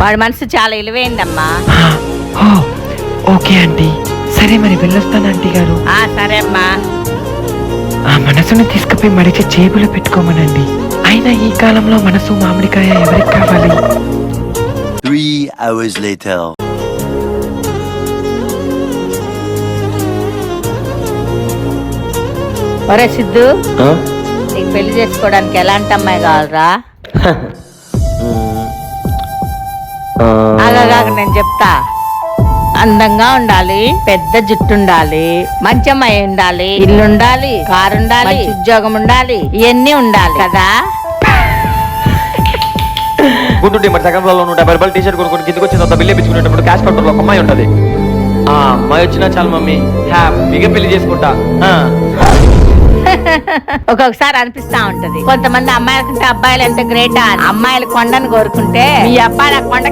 వాడి మనసు చాలా విలువైందమ్మా. ఓకే ఆంటీ, సరే మరి వెళ్ళొస్తాను ఆంటీ గారు. సరే అమ్మా. ఆ మనసుని తీసుకుపోయి మడిచి జేబులో పెట్టుకోమనండి. అయినా ఈ కాలంలో మనసు మామిడికాయ ఎవరికి కావాలి? 3 hours later. ఒరే సిద్ధు, నీకు పెళ్లి చేసుకోవడానికి ఎలాంటి అమ్మాయి కావాలరా? ఆగాగా నేను చెప్తా. అందంగా ఉండాలి, పెద్ద జుట్టు ఉండాలి, మంచి అమ్మాయి ఉండాలి, ఇల్లు ఉండాలి, కారు ఉండాలి, ఉద్యోగం ఉండాలి, ఇవన్నీ ఉండాలి కదా. గుంటుంటే మరి సెకండ్ ఫ్లోర్ లో 150 రూపాయలు టీషర్ట్ కొనుక్కొని కిందకి వచ్చిన తర్వాత బిల్లు ఇప్పించుకునేటప్పుడు క్యాష్ కౌంటర్ లో ఒక అమ్మాయి ఉంటది. ఆ అమ్మాయి వచ్చినా చాలు మమ్మీ, హ్యాపీగా పెళ్లి చేసుకుంటా. ఒక్కొక్కసారి అనిపిస్తా ఉంటది, కొంతమంది అమ్మాయిల కంటే అబ్బాయిలు ఎంత గ్రేట్. అమ్మాయిలు కొండను కోరుకుంటే మీ అబ్బాయిలు ఆ కొండ